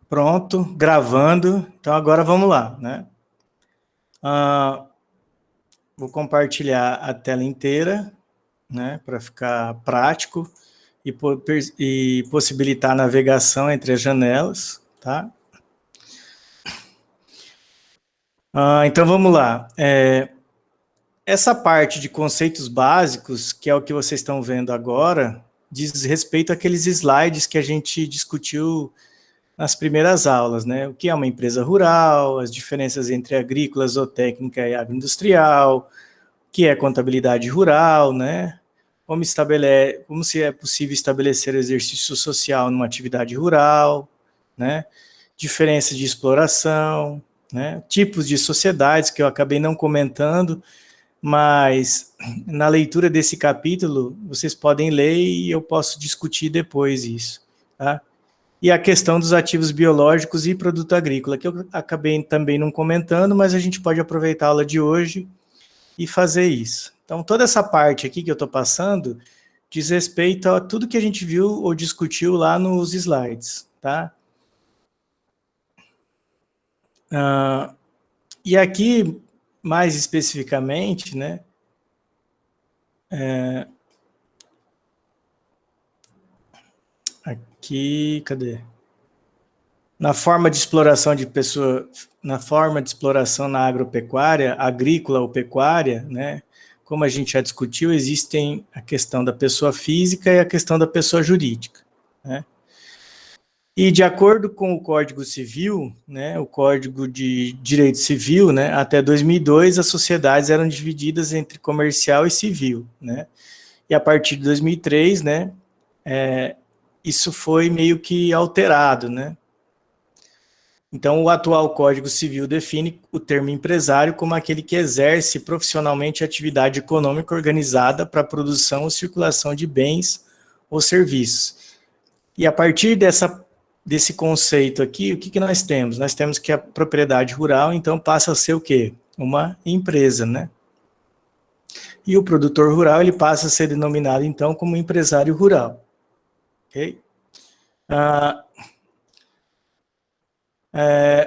Pronto, gravando. Então agora vamos lá, né? Vou compartilhar a tela inteira, né, para ficar prático e possibilitar a navegação entre as janelas, tá? Então vamos lá. Essa parte de conceitos básicos, que é o que vocês estão vendo agora, diz respeito àqueles slides que a gente discutiu nas primeiras aulas, né? O que é uma empresa rural, as diferenças entre agrícola, zootécnica e agroindustrial, o que é contabilidade rural, né? Como se é possível estabelecer exercício social numa atividade rural, né? Diferença de exploração, né? Tipos de sociedades que eu acabei não comentando, mas na leitura desse capítulo vocês podem ler e eu posso discutir depois isso, tá? E a questão dos ativos biológicos e produto agrícola, que eu acabei também não comentando, mas a gente pode aproveitar a aula de hoje e fazer isso. Então, toda essa parte aqui que eu estou passando diz respeito a tudo que a gente viu ou discutiu lá nos slides, tá? E aqui, mais especificamente, né, aqui, cadê? Na forma de exploração de pessoa, na forma de exploração na agropecuária, agrícola ou pecuária, né, como a gente já discutiu, existem a questão da pessoa física e a questão da pessoa jurídica, né? E de acordo com o Código Civil, né, o Código de Direito Civil, né, até 2002 as sociedades eram divididas entre comercial e civil, né? E a partir de 2003, né, isso foi meio que alterado, né? Então, o atual Código Civil define o termo empresário como aquele que exerce profissionalmente atividade econômica organizada para a produção ou circulação de bens ou serviços. E a partir desse conceito aqui, o que nós temos? Nós temos que a propriedade rural, então, passa a ser o quê? Uma empresa, né? E o produtor rural, ele passa a ser denominado, então, como empresário rural. Ok?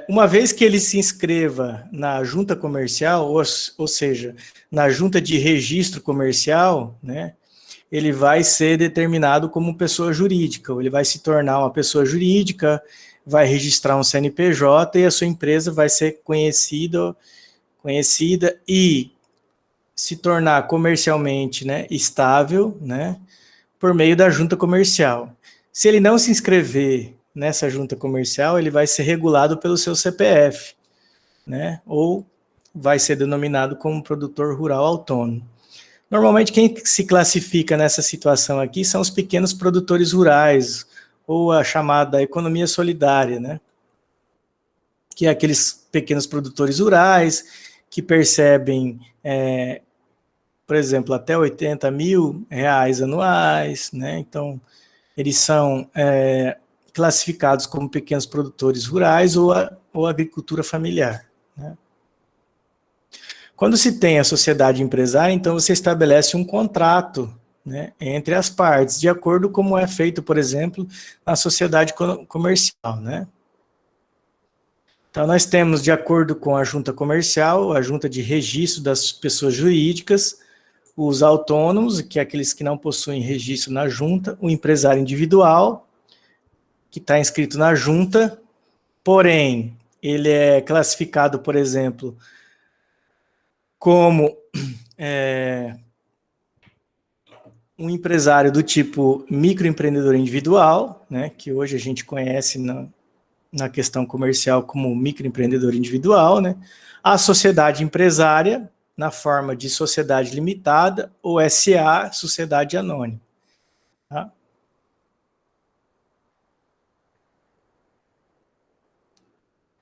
Uma vez que ele se inscreva na junta comercial, ou seja, na junta de registro comercial, né, ele vai ser determinado como pessoa jurídica, ou ele vai se tornar uma pessoa jurídica, vai registrar um CNPJ e a sua empresa vai ser conhecida e se tornar comercialmente, né, estável, né, por meio da junta comercial. Se ele não se inscrever nessa junta comercial, ele vai ser regulado pelo seu CPF, né? Ou vai ser denominado como produtor rural autônomo. Normalmente, quem se classifica nessa situação aqui são os pequenos produtores rurais, ou a chamada economia solidária, né? Que é aqueles pequenos produtores rurais que percebem, por exemplo, até R$80 mil anuais, né? Então, eles são classificados como pequenos produtores rurais ou agricultura familiar, né? Quando se tem a sociedade empresária, então você estabelece um contrato, né, entre as partes, de acordo com como é feito, por exemplo, na sociedade comercial, né? Então nós temos, de acordo com a junta comercial, a junta de registro das pessoas jurídicas, os autônomos, que é aqueles que não possuem registro na junta, o empresário individual, que está inscrito na junta, porém, ele é classificado, por exemplo, como um empresário do tipo microempreendedor individual, né, que hoje a gente conhece na questão comercial como microempreendedor individual, né, a sociedade empresária, na forma de sociedade limitada, ou SA, sociedade anônima. Tá?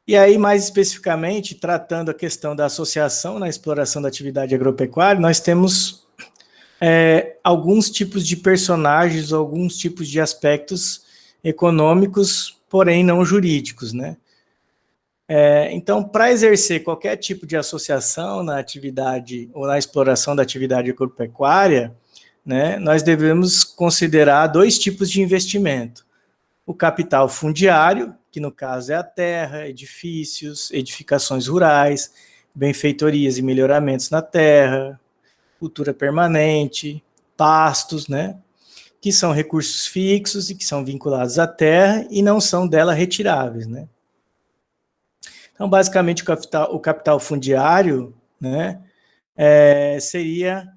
E aí, mais especificamente, tratando a questão da associação na exploração da atividade agropecuária, nós temos alguns tipos de personagens, alguns tipos de aspectos econômicos, porém não jurídicos, né? Então, para exercer qualquer tipo de associação na atividade ou na exploração da atividade agropecuária, né, nós devemos considerar dois tipos de investimento. O capital fundiário, que no caso é a terra, edifícios, edificações rurais, benfeitorias e melhoramentos na terra, cultura permanente, pastos, né? Que são recursos fixos e que são vinculados à terra e não são dela retiráveis, né? Então, basicamente, o capital fundiário, né, seria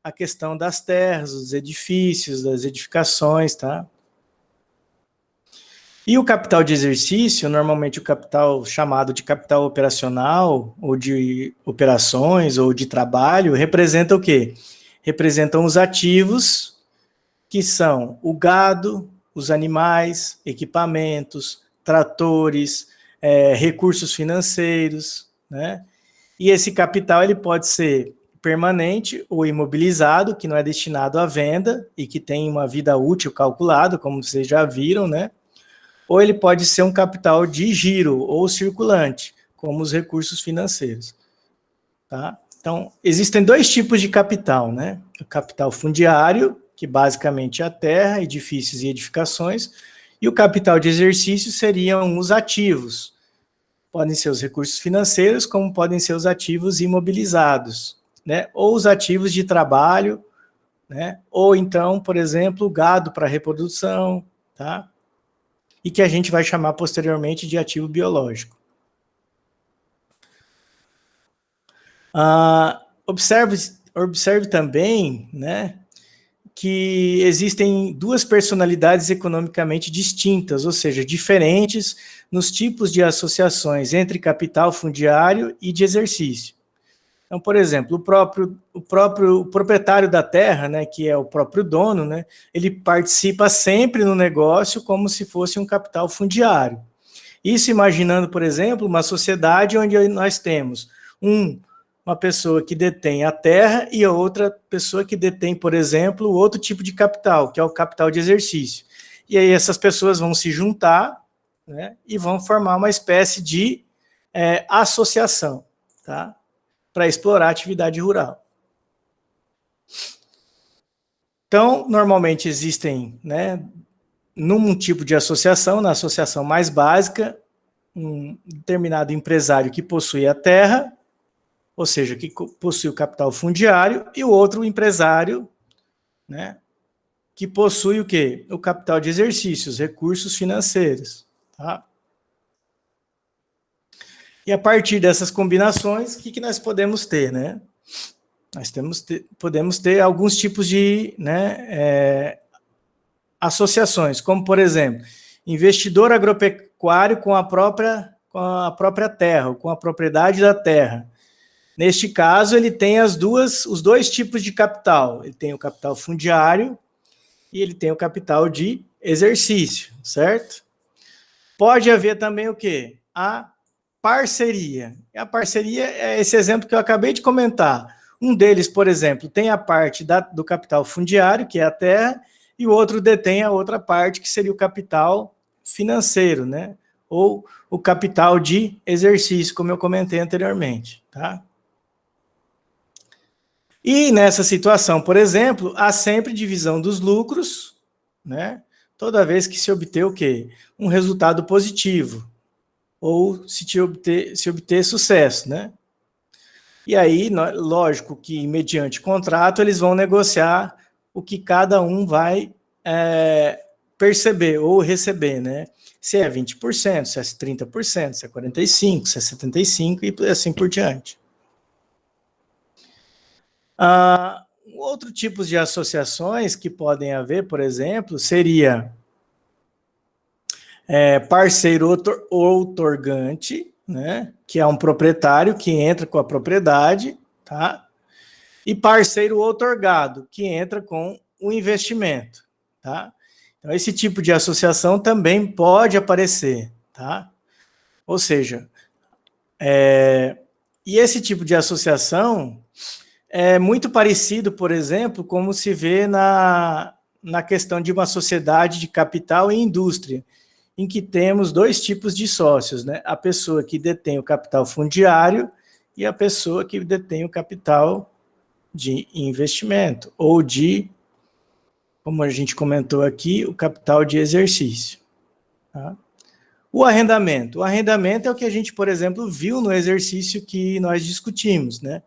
a questão das terras, dos edifícios, das edificações, tá? E o capital de exercício, normalmente o capital chamado de capital operacional, ou de operações, ou de trabalho, representa o quê? Representam os ativos, que são o gado, os animais, equipamentos, tratores, recursos financeiros, né? E esse capital ele pode ser permanente ou imobilizado, que não é destinado à venda e que tem uma vida útil calculada, como vocês já viram, né? Ou ele pode ser um capital de giro ou circulante, como os recursos financeiros. Tá? Então, existem dois tipos de capital, né? O capital fundiário, que basicamente é a terra, edifícios e edificações, e o capital de exercício seriam os ativos. Podem ser os recursos financeiros, como podem ser os ativos imobilizados, né? Ou os ativos de trabalho, né? Ou então, por exemplo, o gado para reprodução, tá? E que a gente vai chamar posteriormente de ativo biológico. Observe também, né, que existem duas personalidades economicamente distintas, ou seja, diferentes nos tipos de associações entre capital fundiário e de exercício. Então, por exemplo, o proprietário da terra, né, que é o próprio dono, né, ele participa sempre no negócio como se fosse um capital fundiário. Isso imaginando, por exemplo, uma sociedade onde nós temos uma pessoa que detém a terra e outra pessoa que detém, por exemplo, outro tipo de capital, que é o capital de exercício. E aí essas pessoas vão se juntar, né, e vão formar uma espécie de associação, tá? Para explorar a atividade rural. Então, normalmente existem, né, num tipo de associação, na associação mais básica, um determinado empresário que possui a terra, ou seja, que possui o capital fundiário, e o outro empresário, né, que possui o quê? O capital de exercício, os recursos financeiros. Tá? E a partir dessas combinações, o que nós podemos ter, né? Nós podemos ter alguns tipos de, né, associações, como, por exemplo, investidor agropecuário com a própria terra, com a propriedade da terra. Neste caso, ele tem os dois tipos de capital. Ele tem o capital fundiário e ele tem o capital de exercício, certo? Pode haver também o quê? A parceria. E a parceria é esse exemplo que eu acabei de comentar. Um deles, por exemplo, tem a parte do capital fundiário, que é a terra, e o outro detém a outra parte, que seria o capital financeiro, né? Ou o capital de exercício, como eu comentei anteriormente, tá? E nessa situação, por exemplo, há sempre divisão dos lucros, né? Toda vez que se obter o quê? Um resultado positivo, ou se obter sucesso, né? E aí, lógico que, mediante contrato, eles vão negociar o que cada um vai perceber ou receber, né? Se é 20%, se é 30%, se é 45%, se é 75% e assim por diante. Outro tipo de associações que podem haver, por exemplo, seria parceiro outorgante, né, que é um proprietário que entra com a propriedade, tá? E parceiro outorgado, que entra com o investimento, tá? Então, esse tipo de associação também pode aparecer, tá? Ou seja, e esse tipo de associação é muito parecido, por exemplo, como se vê na questão de uma sociedade de capital e indústria, em que temos dois tipos de sócios, né? A pessoa que detém o capital fundiário e a pessoa que detém o capital de investimento, ou de, como a gente comentou aqui, o capital de exercício. Tá? O arrendamento. O arrendamento é o que a gente, por exemplo, viu no exercício que nós discutimos, né?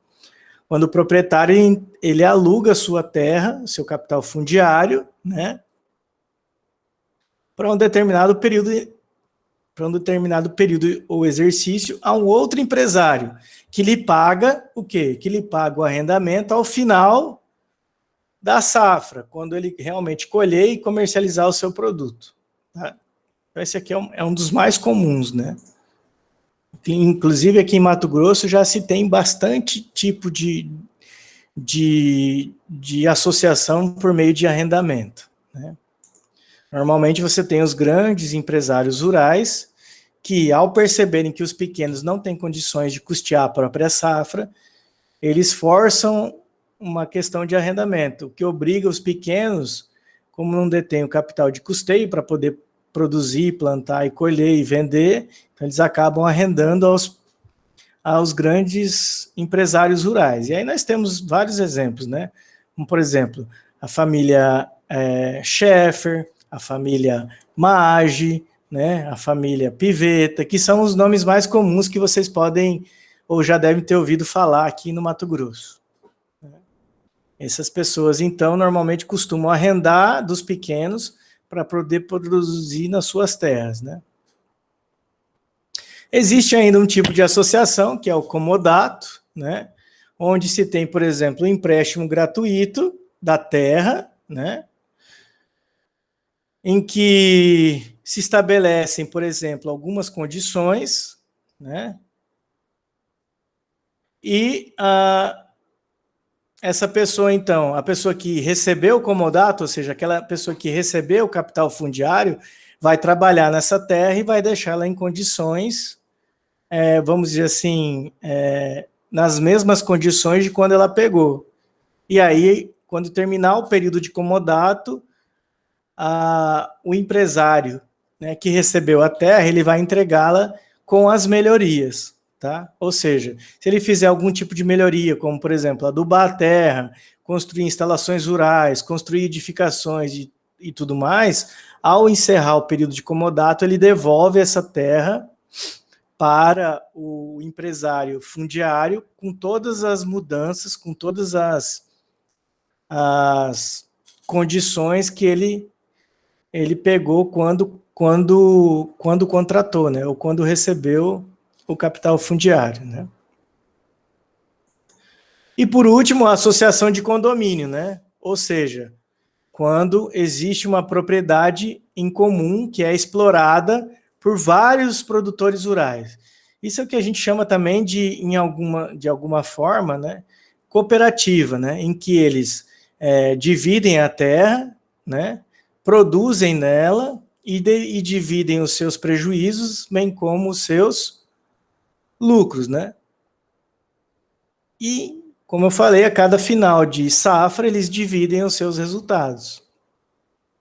Quando o proprietário ele aluga a sua terra, seu capital fundiário, né? Para um determinado período ou exercício a um outro empresário, que lhe paga o quê? Que lhe paga o arrendamento ao final da safra, quando ele realmente colher e comercializar o seu produto. Tá? Então, esse aqui é um dos mais comuns, né? Inclusive, aqui em Mato Grosso já se tem bastante tipo de associação por meio de arrendamento, né? Normalmente você tem os grandes empresários rurais que, ao perceberem que os pequenos não têm condições de custear a própria safra, eles forçam uma questão de arrendamento, o que obriga os pequenos, como não detêm o capital de custeio para poder produzir, plantar e colher e vender, então eles acabam arrendando aos grandes empresários rurais. E aí nós temos vários exemplos, né? Como, por exemplo, a família Schaeffer, a família Maggi, né? A família Pivetta, que são os nomes mais comuns que vocês podem ou já devem ter ouvido falar aqui no Mato Grosso. Essas pessoas, então, normalmente costumam arrendar dos pequenos para poder produzir nas suas terras, né? Existe ainda um tipo de associação, que é o comodato, né? Onde se tem, por exemplo, um empréstimo gratuito da terra, né? Em que se estabelecem, por exemplo, algumas condições, né? E essa pessoa, então, a pessoa que recebeu o comodato, ou seja, aquela pessoa que recebeu o capital fundiário, vai trabalhar nessa terra e vai deixá-la em condições, vamos dizer assim, nas mesmas condições de quando ela pegou. E aí, quando terminar o período de comodato, o empresário, né, que recebeu a terra, ele vai entregá-la com as melhorias, tá? Ou seja, se ele fizer algum tipo de melhoria, como, por exemplo, adubar a terra, construir instalações rurais, construir edificações e tudo mais, ao encerrar o período de comodato, ele devolve essa terra para o empresário fundiário com todas as mudanças, com todas as condições que ele pegou quando contratou, né, ou quando recebeu o capital fundiário, né. E por último, a associação de condomínio, né, ou seja, quando existe uma propriedade em comum que é explorada por vários produtores rurais. Isso é o que a gente chama também de alguma forma, né, cooperativa, né, em que eles dividem a terra, né, produzem nela e dividem os seus prejuízos, bem como os seus lucros, né? E, como eu falei, a cada final de safra, eles dividem os seus resultados,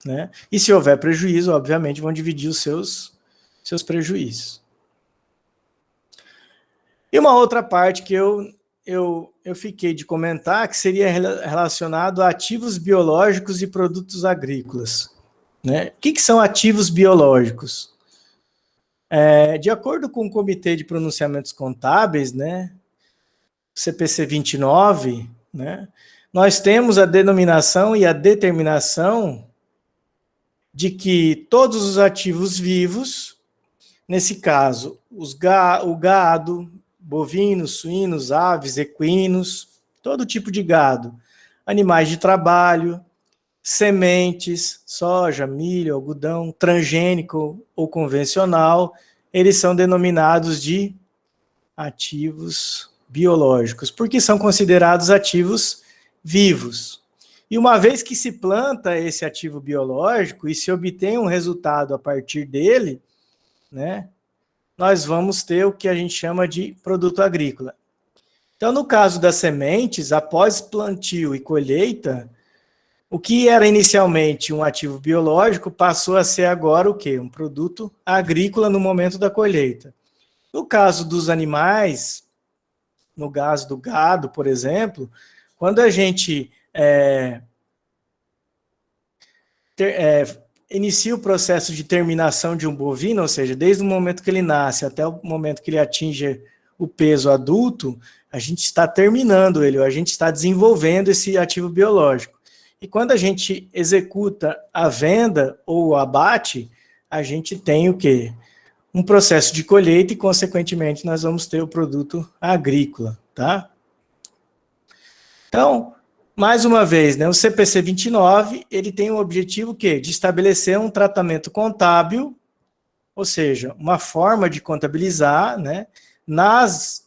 né? E se houver prejuízo, obviamente, vão dividir os seus prejuízos. E uma outra parte que eu fiquei de comentar, que seria relacionado a ativos biológicos e produtos agrícolas, né? O que são ativos biológicos? De acordo com o Comitê de Pronunciamentos Contábeis, né, CPC 29, né, nós temos a denominação e a determinação de que todos os ativos vivos, nesse caso, o gado, bovinos, suínos, aves, equinos, todo tipo de gado, animais de trabalho, sementes, soja, milho, algodão, transgênico ou convencional, eles são denominados de ativos biológicos, porque são considerados ativos vivos. E uma vez que se planta esse ativo biológico e se obtém um resultado a partir dele, né, nós vamos ter o que a gente chama de produto agrícola. Então, no caso das sementes, após plantio e colheita, o que era inicialmente um ativo biológico passou a ser agora o quê? Um produto agrícola no momento da colheita. No caso dos animais, no caso do gado, por exemplo, quando a gente inicia o processo de terminação de um bovino, ou seja, desde o momento que ele nasce até o momento que ele atinge o peso adulto, a gente está terminando ele, a gente está desenvolvendo esse ativo biológico. E quando a gente executa a venda ou o abate, a gente tem o quê? Um processo de colheita e, consequentemente, nós vamos ter o produto agrícola, tá? Então, mais uma vez, né, o CPC 29, ele tem o objetivo o quê? De estabelecer um tratamento contábil, ou seja, uma forma de contabilizar, né, nas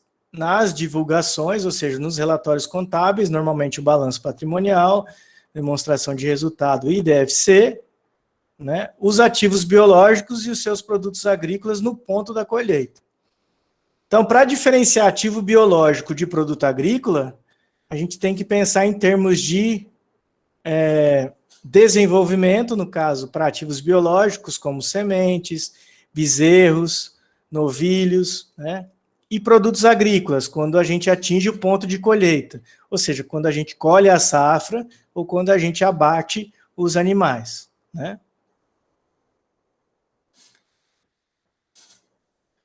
divulgações, ou seja, nos relatórios contábeis, normalmente o balanço patrimonial, demonstração de resultado e DFC, né, os ativos biológicos e os seus produtos agrícolas no ponto da colheita. Então, para diferenciar ativo biológico de produto agrícola, a gente tem que pensar em termos de desenvolvimento, no caso, para ativos biológicos, como sementes, bezerros, novilhos, né? E produtos agrícolas, quando a gente atinge o ponto de colheita, ou seja, quando a gente colhe a safra ou quando a gente abate os animais, né?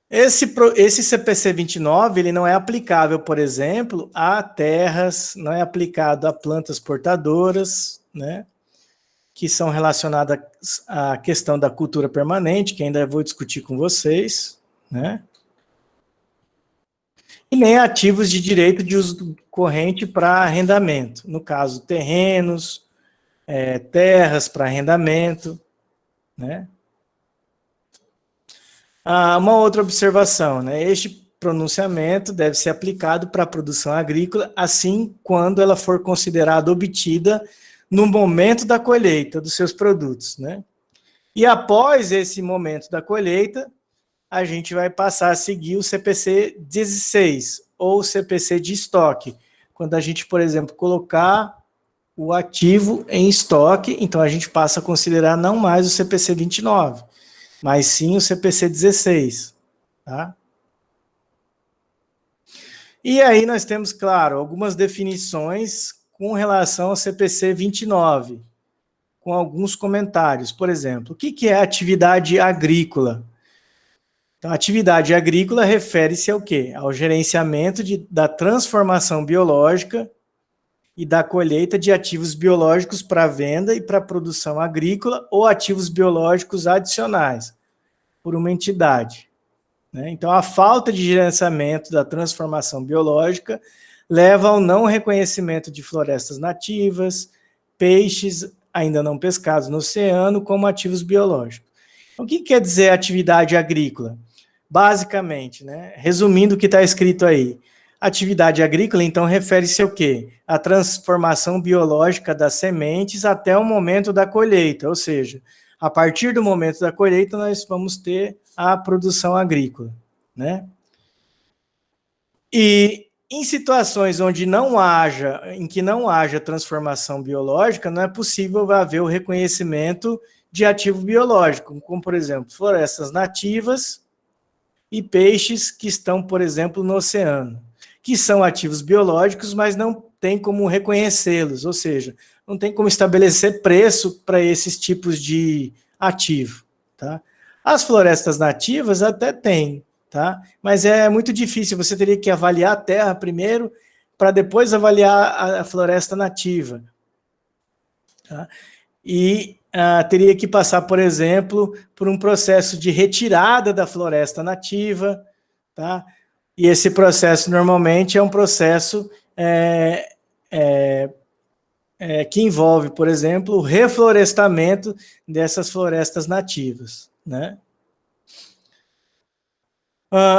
Esse CPC 29, ele não é aplicável, por exemplo, a terras, não é aplicado a plantas portadoras, né, que são relacionadas à questão da cultura permanente, que ainda vou discutir com vocês, né, e nem ativos de direito de uso corrente para arrendamento, no caso, terrenos, terras para arrendamento, né. Uma outra observação, né? Este pronunciamento deve ser aplicado para a produção agrícola, assim quando ela for considerada obtida no momento da colheita dos seus produtos, né? E após esse momento da colheita, a gente vai passar a seguir o CPC 16, ou CPC de estoque, quando a gente, por exemplo, colocar o ativo em estoque, então a gente passa a considerar não mais o CPC 29, mas sim o CPC 16, tá? E aí nós temos, claro, algumas definições com relação ao CPC 29, com alguns comentários. Por exemplo, o que é atividade agrícola? Então, atividade agrícola refere-se ao quê? Ao gerenciamento da transformação biológica e da colheita de ativos biológicos para venda e para produção agrícola ou ativos biológicos adicionais por uma entidade, né? Então, a falta de gerenciamento da transformação biológica leva ao não reconhecimento de florestas nativas, peixes ainda não pescados no oceano como ativos biológicos. Então, o que quer dizer atividade agrícola? Basicamente, né, resumindo o que está escrito aí, atividade agrícola, então, refere-se ao quê? A transformação biológica das sementes até o momento da colheita, ou seja, a partir do momento da colheita, nós vamos ter a produção agrícola, né? E em situações onde em que não haja transformação biológica, não é possível haver o reconhecimento de ativo biológico, como, por exemplo, florestas nativas e peixes que estão, por exemplo, no oceano, que são ativos biológicos, mas não tem como reconhecê-los, ou seja, não tem como estabelecer preço para esses tipos de ativo, tá? As florestas nativas até tem, tá? Mas é muito difícil, você teria que avaliar a terra primeiro, para depois avaliar a floresta nativa, tá? E teria que passar, por exemplo, por um processo de retirada da floresta nativa, tá? E esse processo, normalmente, é um processo que envolve, por exemplo, o reflorestamento dessas florestas nativas, né?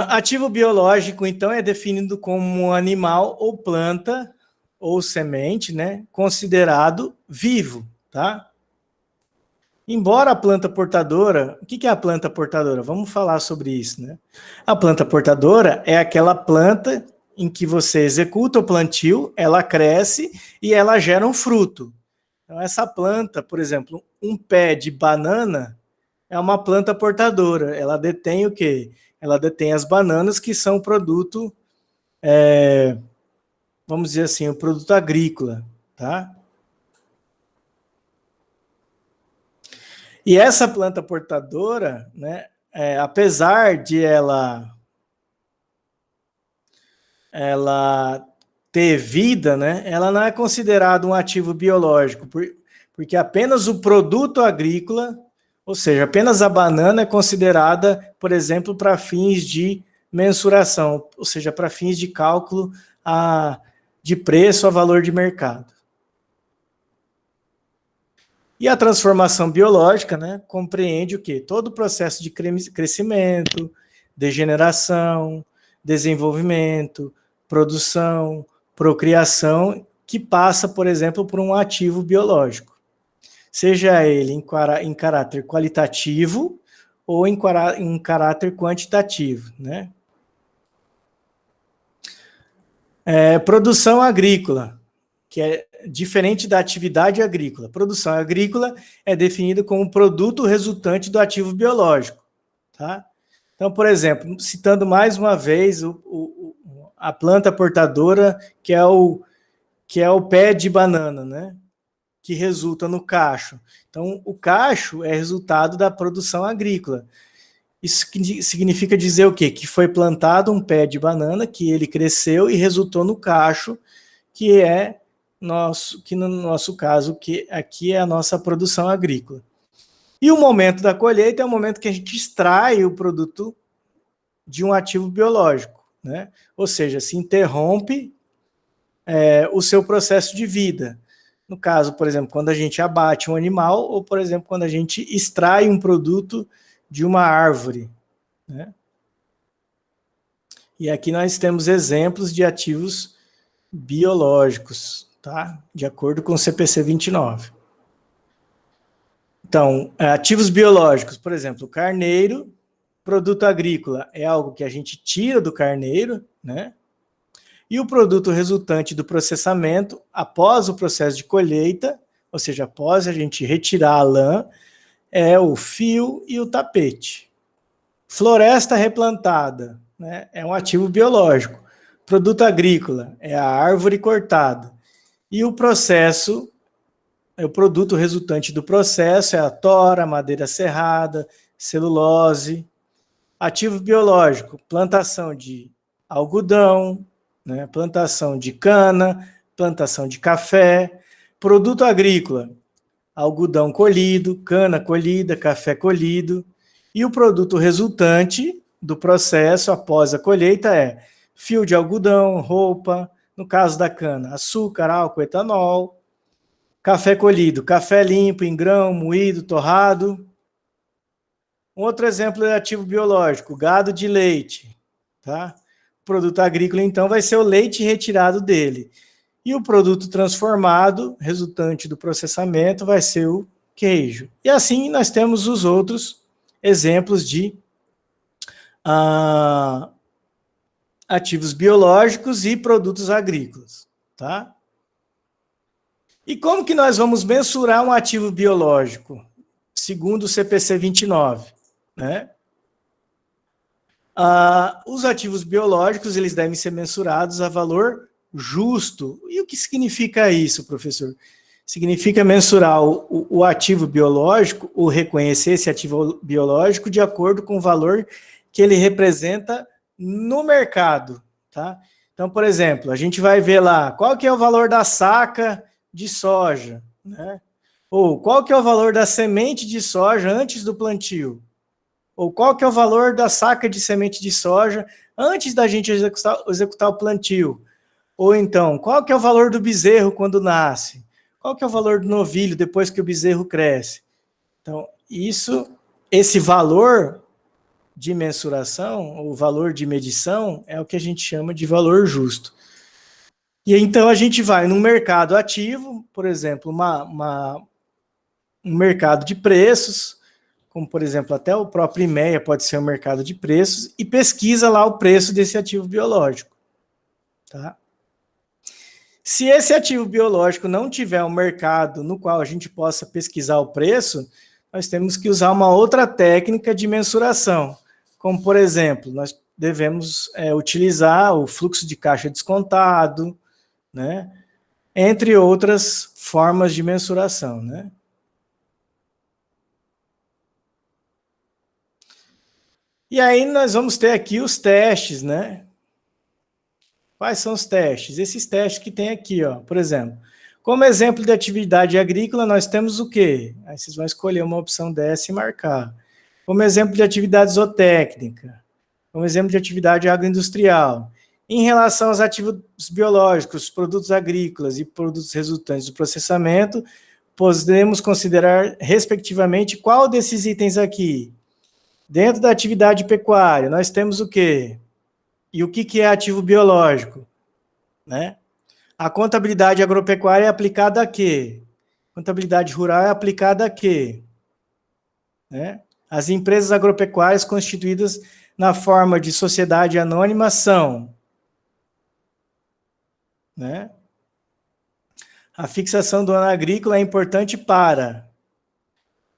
Ativo biológico, então, é definido como um animal ou planta ou semente, né, considerado vivo, tá? Embora a planta portadora, o que é a planta portadora? Vamos falar sobre isso, né? A planta portadora é aquela planta em que você executa o plantio, ela cresce e ela gera um fruto. Então, essa planta, por exemplo, um pé de banana é uma planta portadora. Ela detém o quê? Ela detém as bananas, que são o produto, vamos dizer assim, o produto agrícola, tá? E essa planta portadora, né, apesar de ela ter vida, né, ela não é considerada um ativo biológico, porque apenas o produto agrícola, ou seja, apenas a banana é considerada, por exemplo, para fins de mensuração, ou seja, para fins de cálculo de preço a valor de mercado. E a transformação biológica, né, compreende o quê? Todo o processo de crescimento, degeneração, desenvolvimento, produção, procriação, que passa, por exemplo, por um ativo biológico. Seja ele em caráter qualitativo ou em caráter quantitativo, né? Produção agrícola, que é diferente da atividade agrícola. Produção agrícola é definida como produto resultante do ativo biológico. Tá? Então, por exemplo, citando mais uma vez a planta portadora, que é o pé de banana, né? Que resulta no cacho. Então, o cacho é resultado da produção agrícola. Isso significa dizer o quê? Que foi plantado um pé de banana, que ele cresceu e resultou no cacho, que no nosso caso, que aqui é a nossa produção agrícola. E o momento da colheita é o momento que a gente extrai o produto de um ativo biológico, né? Ou seja, se interrompe o seu processo de vida. No caso, por exemplo, quando a gente abate um animal, ou, por exemplo, quando a gente extrai um produto de uma árvore, né? E aqui nós temos exemplos de ativos biológicos, tá? De acordo com o CPC 29. Então, ativos biológicos, por exemplo, o carneiro, produto agrícola é algo que a gente tira do carneiro, né? E o produto resultante do processamento, após o processo de colheita, ou seja, após a gente retirar a lã, é o fio e o tapete. Floresta replantada, né, é um ativo biológico. Produto agrícola é a árvore cortada. E o processo, o produto resultante do processo é a tora, madeira serrada, celulose. Ativo biológico, plantação de algodão, né, plantação de cana, plantação de café. Produto agrícola, algodão colhido, cana colhida, café colhido. E o produto resultante do processo após a colheita é fio de algodão, roupa, no caso da cana, açúcar, álcool, etanol. Café colhido, café limpo, em grão, moído, torrado. Um outro exemplo é ativo biológico, gado de leite. Tá? O produto agrícola, então, vai ser o leite retirado dele. E o produto transformado, resultante do processamento, vai ser o queijo. E assim nós temos os outros exemplos de ativos biológicos e produtos agrícolas. Tá? E como que nós vamos mensurar um ativo biológico? Segundo o CPC 29. Né? Os ativos biológicos eles devem ser mensurados a valor justo. E o que significa isso, professor? Significa mensurar o ativo biológico, ou reconhecer esse ativo biológico de acordo com o valor que ele representa no mercado. Tá? Então, por exemplo, a gente vai ver lá qual que é o valor da saca de soja, né? Ou qual que é o valor da semente de soja antes do plantio. Ou qual que é o valor da saca de semente de soja antes da gente executar o plantio. Ou então, qual que é o valor do bezerro quando nasce? Qual que é o valor do novilho depois que o bezerro cresce? Então, esse valor de mensuração, ou valor de medição, é o que a gente chama de valor justo. E então a gente vai num mercado ativo, por exemplo, um mercado de preços, como, por exemplo, até o próprio IMEA pode ser um mercado de preços, e pesquisa lá o preço desse ativo biológico. Tá? Se esse ativo biológico não tiver um mercado no qual a gente possa pesquisar o preço, nós temos que usar uma outra técnica de mensuração, como, por exemplo, nós devemos utilizar o fluxo de caixa descontado, né? Entre outras formas de mensuração, né? E aí nós vamos ter aqui os testes, né? Quais são os testes? Esses testes que tem aqui, ó. Por exemplo, como exemplo de atividade agrícola, nós temos o quê? Aí vocês vão escolher uma opção dessa e marcar. Como exemplo de atividade zootécnica. Como exemplo de atividade agroindustrial. Em relação aos ativos biológicos, produtos agrícolas e produtos resultantes do processamento, podemos considerar, respectivamente, qual desses itens aqui? Dentro da atividade pecuária, nós temos o quê? E o que é ativo biológico? Né? A contabilidade agropecuária é aplicada a quê? Contabilidade rural é aplicada a quê? Né? As empresas agropecuárias constituídas na forma de sociedade anônima são, né? A fixação do ano agrícola é importante para,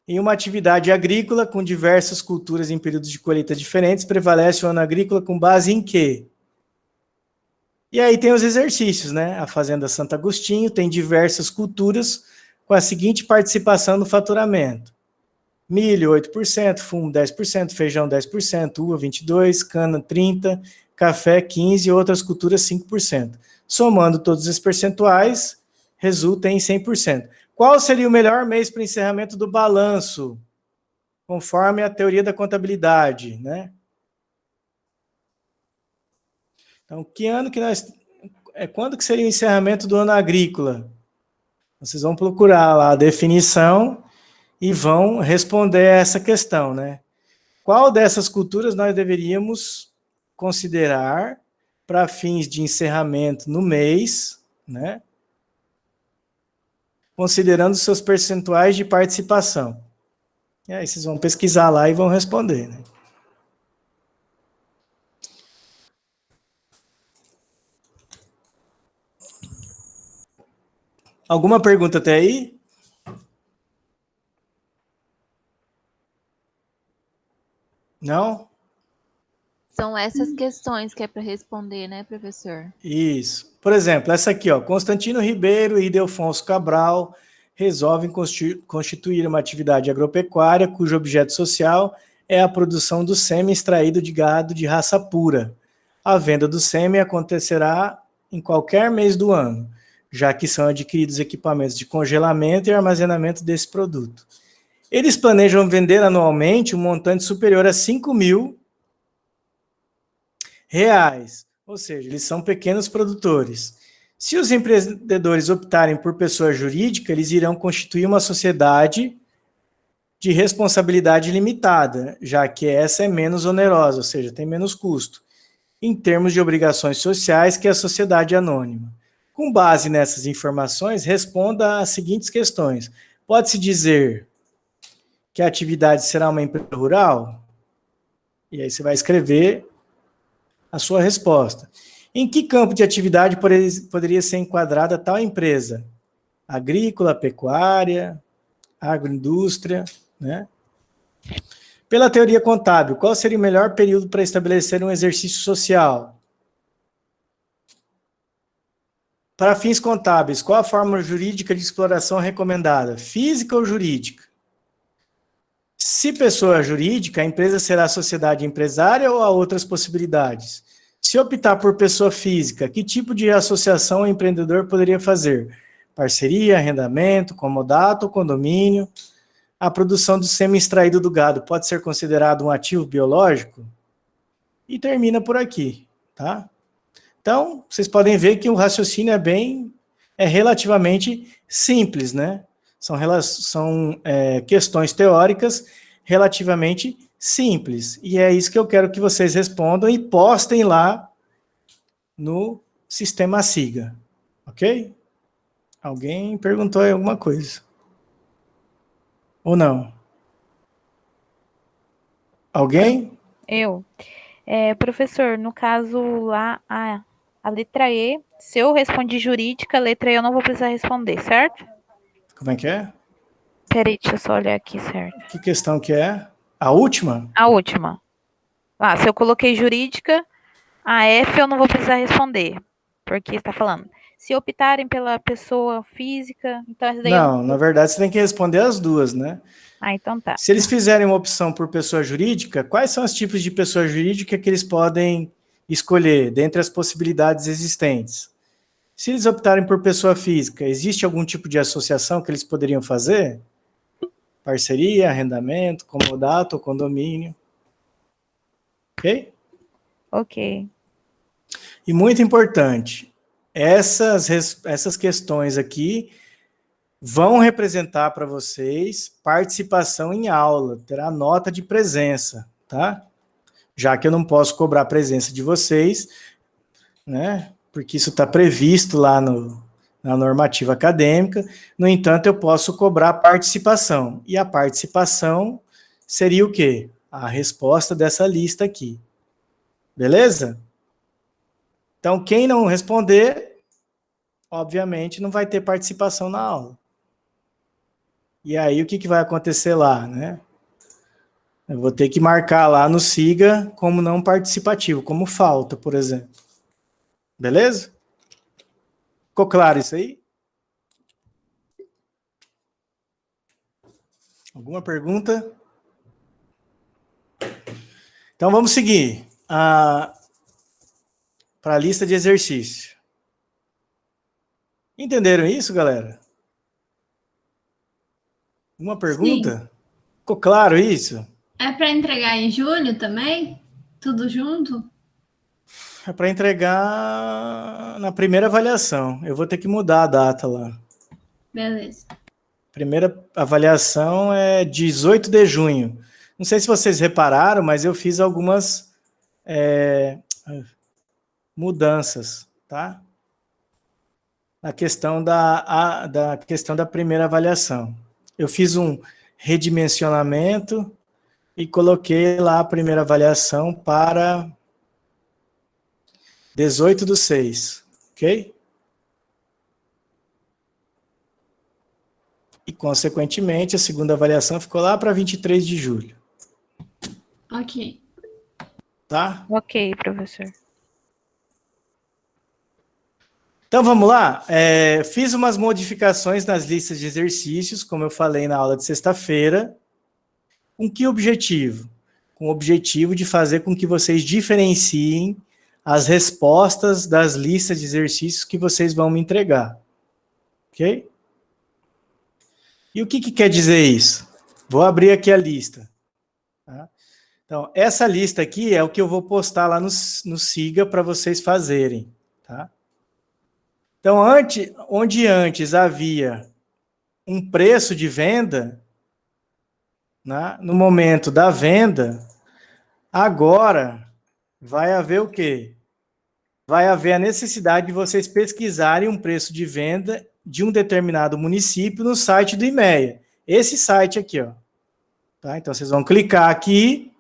em uma atividade agrícola com diversas culturas em períodos de colheita diferentes, prevalece o ano agrícola com base em quê? E aí tem os exercícios, né? A Fazenda Santo Agostinho tem diversas culturas com a seguinte participação no faturamento. Milho, 8%, fumo, 10%, feijão, 10%, uva, 22%, cana, 30%, café, 15% e outras culturas, 5%. Somando todos os percentuais, resulta em 100%. Qual seria o melhor mês para o encerramento do balanço? Conforme a teoria da contabilidade, né? Então, que ano que nós... Quando que seria o encerramento do ano agrícola? Vocês vão procurar lá a definição e vão responder essa questão, né? Qual dessas culturas nós deveríamos considerar para fins de encerramento no mês, né? Considerando seus percentuais de participação. E aí vocês vão pesquisar lá e vão responder, né? Alguma pergunta até aí? Não? São essas questões que é para responder, né, professor? Isso. Por exemplo, essa aqui, ó, Constantino Ribeiro e Ildefonso Cabral resolvem constituir uma atividade agropecuária cujo objeto social é a produção do sêmen extraído de gado de raça pura. A venda do sêmen acontecerá em qualquer mês do ano, já que são adquiridos equipamentos de congelamento e armazenamento desse produto. Eles planejam vender anualmente um montante superior a 5 mil reais, ou seja, eles são pequenos produtores. Se os empreendedores optarem por pessoa jurídica, eles irão constituir uma sociedade de responsabilidade limitada, já que essa é menos onerosa, ou seja, tem menos custo, em termos de obrigações sociais que a sociedade anônima. Com base nessas informações, responda às seguintes questões. Pode-se dizer que a atividade será uma empresa rural? E aí você vai escrever a sua resposta. Em que campo de atividade poderia ser enquadrada tal empresa? Agrícola, pecuária, agroindústria, né? Pela teoria contábil, qual seria o melhor período para estabelecer um exercício social? Para fins contábeis, qual a forma jurídica de exploração recomendada? Física ou jurídica? Se pessoa jurídica, a empresa será sociedade empresária ou há outras possibilidades? Se optar por pessoa física, que tipo de associação o empreendedor poderia fazer? Parceria, arrendamento, comodato ou condomínio? A produção do sêmen extraído do gado pode ser considerado um ativo biológico? E termina por aqui, tá? Então, vocês podem ver que o raciocínio é relativamente simples, né? São questões teóricas relativamente simples. E é isso que eu quero que vocês respondam e postem lá no sistema SIGA. Ok? Alguém perguntou aí alguma coisa? Ou não? Alguém? Eu. Professor, no caso lá, a letra E, se eu respondi jurídica, a letra E eu não vou precisar responder, certo? Como é que é? Peraí, deixa eu só olhar aqui, certo. Que questão que é? A última? A última. Se eu coloquei jurídica, a F eu não vou precisar responder, porque está falando. Se optarem pela pessoa física, então essa daí Não, na verdade, você tem que responder as duas, né? Ah, então tá. Se eles fizerem uma opção por pessoa jurídica, quais são os tipos de pessoa jurídica que eles podem escolher dentre as possibilidades existentes? Se eles optarem por pessoa física, existe algum tipo de associação que eles poderiam fazer? Parceria, arrendamento, comodato ou condomínio? Ok? Ok. E muito importante, essas questões aqui vão representar para vocês participação em aula, terá nota de presença, tá? Já que eu não posso cobrar a presença de vocês, né? Porque isso está previsto lá na normativa acadêmica. No entanto, eu posso cobrar participação. E a participação seria o quê? A resposta dessa lista aqui. Beleza? Então, quem não responder, obviamente, não vai ter participação na aula. E aí, o que vai acontecer lá, né? Eu vou ter que marcar lá no SIGA como não participativo, como falta, por exemplo. Beleza? Ficou claro isso aí? Alguma pergunta? Então vamos seguir para a lista de exercício. Entenderam isso, galera? Uma pergunta? Sim. Ficou claro isso? É para entregar em julho também? Tudo junto? É para entregar na primeira avaliação. Eu vou ter que mudar a data lá. Beleza. Primeira avaliação é 18 de junho. Não sei se vocês repararam, mas eu fiz algumas mudanças, tá? Na questão da questão da primeira avaliação. Eu fiz um redimensionamento e coloquei lá a primeira avaliação para 18/6, ok? E, consequentemente, a segunda avaliação ficou lá para 23 de julho. Ok. Tá? Ok, professor. Então, vamos lá. Fiz umas modificações nas listas de exercícios, como eu falei na aula de sexta-feira. Com que objetivo? Com o objetivo de fazer com que vocês diferenciem as respostas das listas de exercícios que vocês vão me entregar. Ok? E o que quer dizer isso? Vou abrir aqui a lista. Tá? Então, essa lista aqui é o que eu vou postar lá no SIGA para vocês fazerem. Tá? Então, onde antes havia um preço de venda, né, no momento da venda, agora vai haver o quê? Vai haver a necessidade de vocês pesquisarem um preço de venda de um determinado município no site do IMEA. Esse site aqui, ó. Tá? Então, vocês vão clicar aqui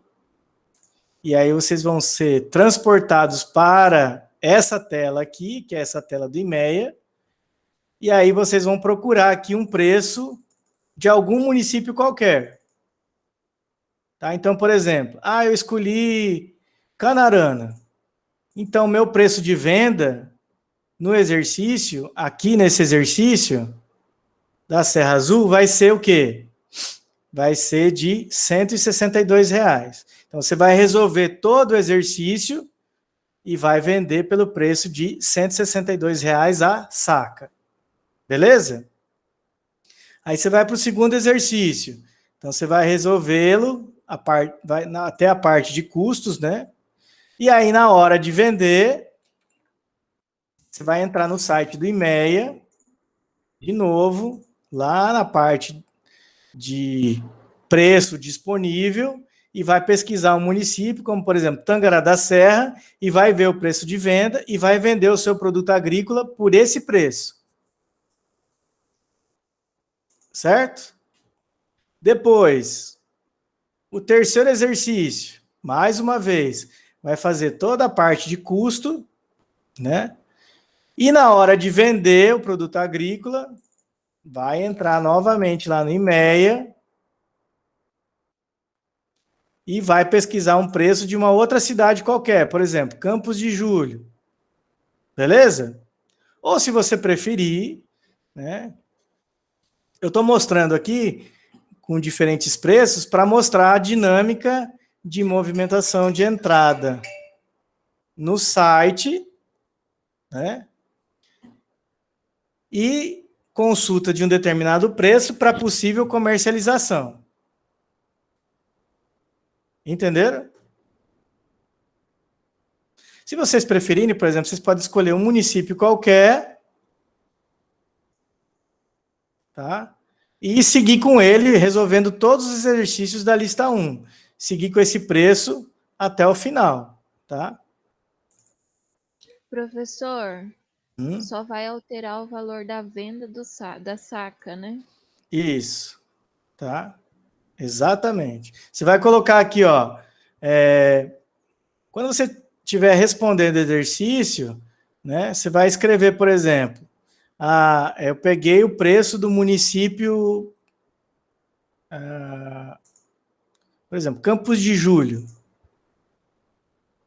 e aí vocês vão ser transportados para essa tela aqui, que é essa tela do IMEA, e aí vocês vão procurar aqui um preço de algum município qualquer. Tá? Então, por exemplo, eu escolhi Canarana. Então, meu preço de venda no exercício, aqui nesse exercício da Serra Azul, vai ser o quê? Vai ser de R$ 162. Então, você vai resolver todo o exercício e vai vender pelo preço de R$ 162 a saca. Beleza? Aí você vai para o segundo exercício. Então, você vai resolvê-lo até a parte de custos, né? E aí, na hora de vender, você vai entrar no site do IMEA, de novo, lá na parte de preço disponível, e vai pesquisar um município, como, por exemplo, Tangará da Serra, e vai ver o preço de venda, e vai vender o seu produto agrícola por esse preço. Certo? Depois, o terceiro exercício, mais uma vez, vai fazer toda a parte de custo, né? E na hora de vender o produto agrícola, vai entrar novamente lá no IMEA e vai pesquisar um preço de uma outra cidade qualquer, por exemplo, Campos de Julho. Beleza? Ou se você preferir, né? Eu estou mostrando aqui com diferentes preços para mostrar a dinâmica de movimentação de entrada no site, né? E consulta de um determinado preço para possível comercialização. Entenderam? Se vocês preferirem, por exemplo, vocês podem escolher um município qualquer, tá? E seguir com ele, resolvendo todos os exercícios da lista 1. Seguir com esse preço até o final, tá? Professor, só vai alterar o valor da venda da saca, né? Isso, tá? Exatamente. Você vai colocar aqui, ó, quando você estiver respondendo exercício, né, você vai escrever, por exemplo, eu peguei o preço do município, por exemplo, Campos de Julho,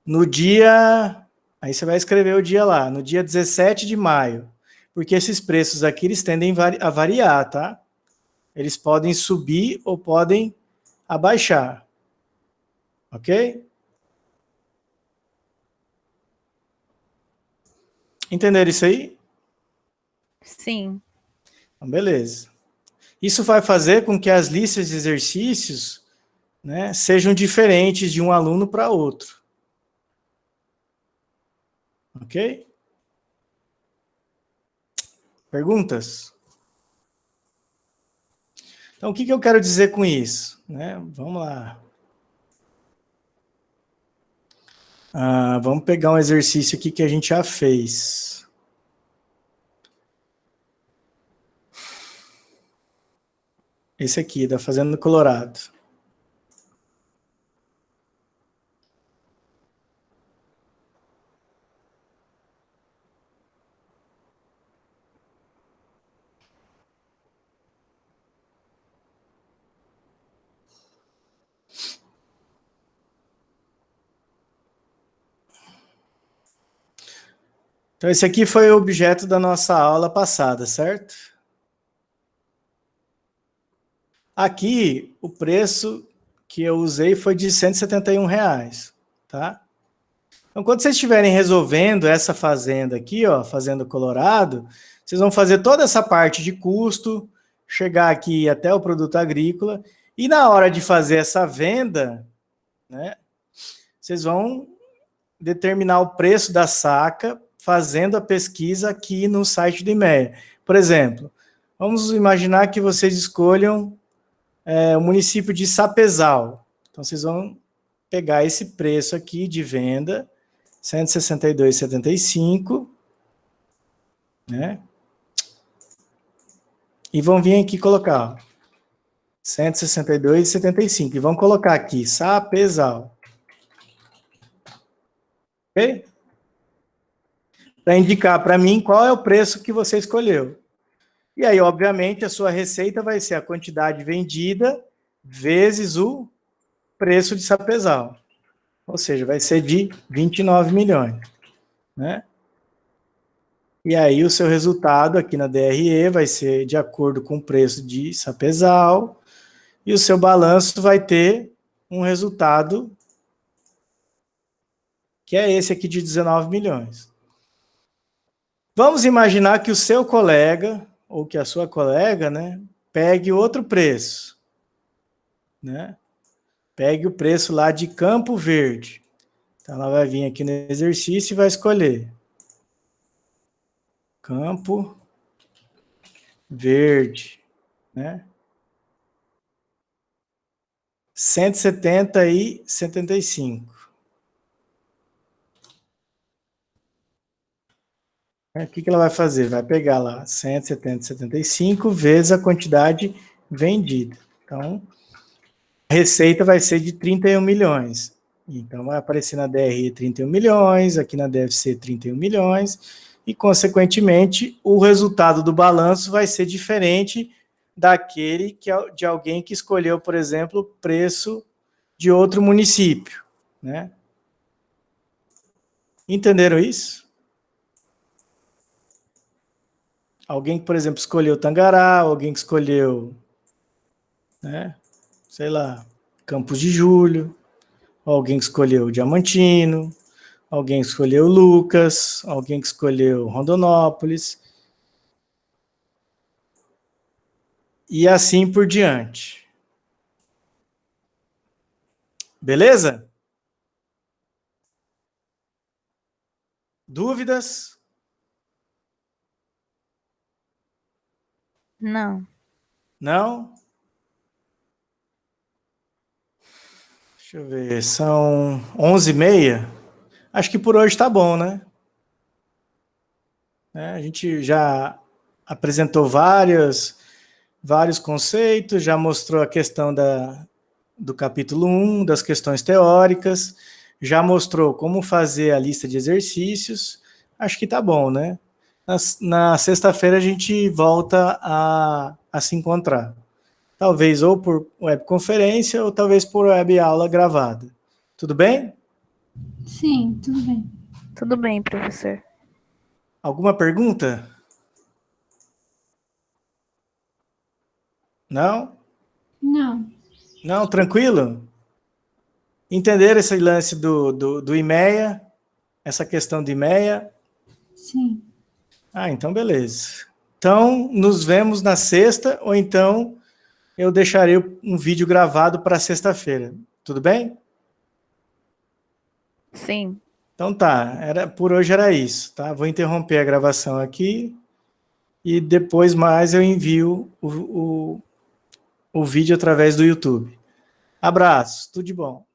no dia, aí você vai escrever o dia lá, no dia 17 de maio, porque esses preços aqui, eles tendem a variar, tá? Eles podem subir ou podem abaixar, ok? Entenderam isso aí? Sim. Então, beleza. Isso vai fazer com que as listas de exercícios, né, sejam diferentes de um aluno para outro. Ok? Perguntas? Então, o que eu quero dizer com isso? Né? Vamos lá. Vamos pegar um exercício aqui que a gente já fez. Esse aqui, da Fazenda do Colorado. Então, esse aqui foi o objeto da nossa aula passada, certo? Aqui, o preço que eu usei foi de R$ 171, tá? Então, quando vocês estiverem resolvendo essa fazenda aqui, ó, Fazenda Colorado, vocês vão fazer toda essa parte de custo, chegar aqui até o produto agrícola, e na hora de fazer essa venda, né, vocês vão determinar o preço da saca fazendo a pesquisa aqui no site do IMEA. Por exemplo, vamos imaginar que vocês escolham o município de Sapezal. Então, vocês vão pegar esse preço aqui de venda, R$ 162,75, né? E vão vir aqui colocar, ó, 162,75. E vão colocar aqui, Sapezal. Ok? Para indicar para mim qual é o preço que você escolheu. E aí, obviamente, a sua receita vai ser a quantidade vendida vezes o preço de Sapezal. Ou seja, vai ser de 29 milhões. Né? E aí, o seu resultado aqui na DRE vai ser de acordo com o preço de Sapezal. E o seu balanço vai ter um resultado que é esse aqui de 19 milhões. Vamos imaginar que o seu colega, ou que a sua colega, né, pegue outro preço. Né? Pegue o preço lá de Campo Verde. Então, ela vai vir aqui no exercício e vai escolher Campo Verde. Né? 170,75. O que ela vai fazer? Vai pegar lá 170,75 vezes a quantidade vendida. Então, a receita vai ser de 31 milhões. Então, vai aparecer na DRE 31 milhões, aqui na DFC 31 milhões, e, consequentemente, o resultado do balanço vai ser diferente daquele de alguém que escolheu, por exemplo, o preço de outro município. Né? Entenderam isso? Alguém que, por exemplo, escolheu Tangará, alguém que escolheu, né, sei lá, Campos de Julho, alguém que escolheu Diamantino, alguém que escolheu Lucas, alguém que escolheu Rondonópolis, e assim por diante. Beleza? Dúvidas? Não. Não? Deixa eu ver, são 11h30. Acho que por hoje tá bom, né? A gente já apresentou vários conceitos, já mostrou a questão do capítulo 1, das questões teóricas, já mostrou como fazer a lista de exercícios. Acho que tá bom, né? Na sexta-feira a gente volta a se encontrar. Talvez ou por webconferência ou talvez por web aula gravada. Tudo bem? Sim, tudo bem. Tudo bem, professor. Alguma pergunta? Não? Não. Não, tranquilo? Entenderam esse lance do IMEA? Essa questão do IMEA? Sim. Ah, então beleza. Então, nos vemos na sexta, ou então eu deixarei um vídeo gravado para sexta-feira. Tudo bem? Sim. Então tá, por hoje era isso, tá? Vou interromper a gravação aqui e depois mais eu envio o vídeo através do YouTube. Abraço, tudo de bom.